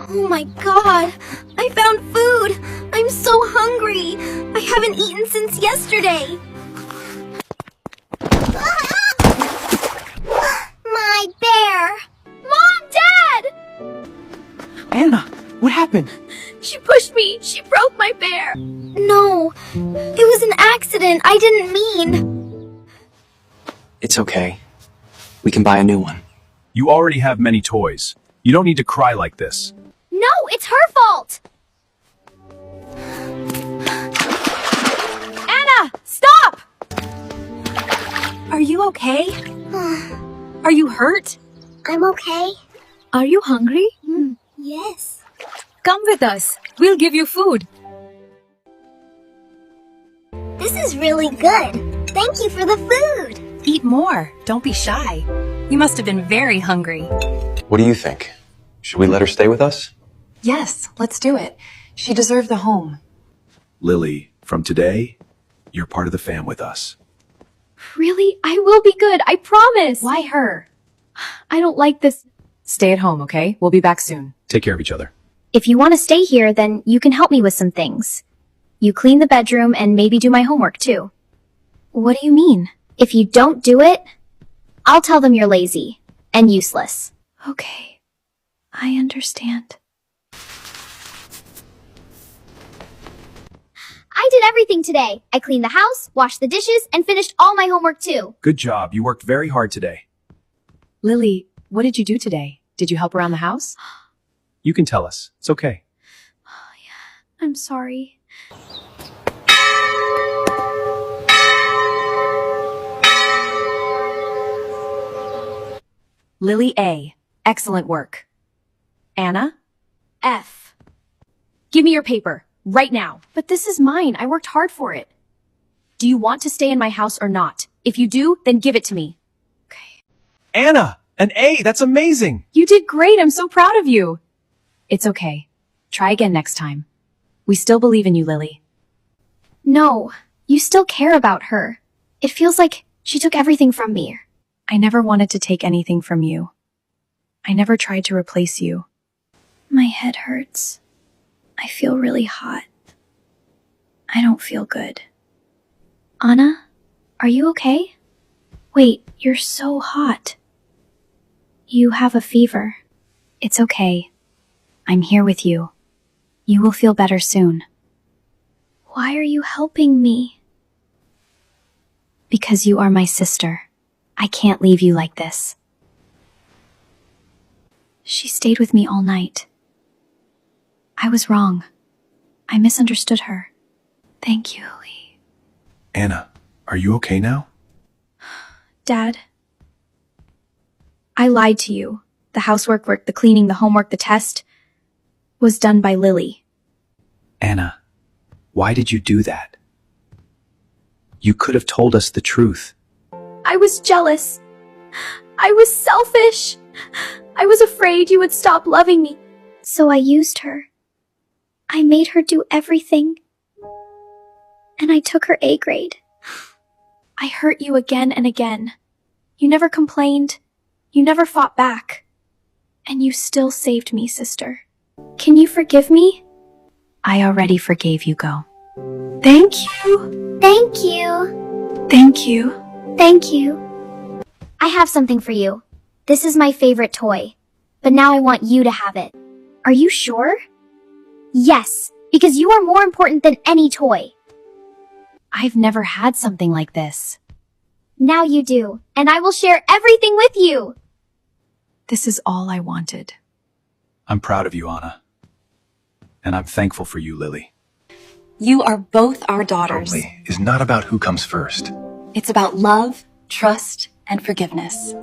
Oh my god! I found food! I'm so hungry! I haven't eaten since yesterday! My bear! Mom! Dad! Anna, what happened? She pushed me! She broke my bear! No, it was an accident. I didn't mean. It's okay. We can buy a new one. You already have many toys. You don't need to cry like this. No, it's her fault! Anna, stop! Are you okay? Are you hurt? I'm okay. Are you hungry? Yes. Come with us. We'll give you food. This is really good. Thank you for the food. Eat more. Don't be shy. You must have been very hungry. What do you think? Should we let her stay with us? Yes, let's do it. She deserved the home. Lily, from today, you're part of the fam with us. Really? I will be good. I promise. Why her? I don't like this. Stay at home, okay? We'll be back soon. Take care of each other. If you want to stay here, then you can help me with some things. You clean the bedroom and maybe do my homework too. What do you mean? If you don't do it, I'll tell them you're lazy and useless. Okay, I understand. I did everything today. I cleaned the house, washed the dishes, and finished all my homework too. Good job. You worked very hard today. Lily, what did you do today? Did you help around the house? You can tell us. It's okay. I'm sorry. Lily A. Excellent work. Anna? F. Give me your paper. Right now. But this is mine. I worked hard for it. Do you want to stay in my house or not? If you do, then give it to me. Okay. Anna, an A. That's amazing. You did great. I'm so proud of you. It's okay. Try again next time. We still believe in you, Lily. No, you still care about her. It feels like she took everything from me. I never wanted to take anything from you. I never tried to replace you. My head hurts. I feel really hot. I don't feel good. Anna, are you okay? Wait, you're so hot. You have a fever. It's okay. I'm here with you. You will feel better soon. Why are you helping me? Because you are my sister. I can't leave you like this. She stayed with me all night. I was wrong. I misunderstood her. Thank you, Lee. Anna, are you okay now? Dad, I lied to you. The housework, the cleaning, the homework, the test was done by Lily. Anna, why did you do that? You could have told us the truth. I was jealous. I was selfish. I was afraid you would stop loving me. So I used her. I made her do everything. And I took her A grade. I hurt you again and again. You never complained. You never fought back. And you still saved me, sister. Can you forgive me? I already forgave you, Go. Thank you. Thank you. Thank you. Thank you. I have something for you. This is my favorite toy. But now I want you to have it. Are you sure? Yes, because you are more important than any toy. I've never had something like this. Now you do, and I will share everything with you. This is all I wanted. I'm proud of you, Anna. And I'm thankful for you, Lily. You are both our daughters. Only is not about who comes first. It's about love, trust, and forgiveness.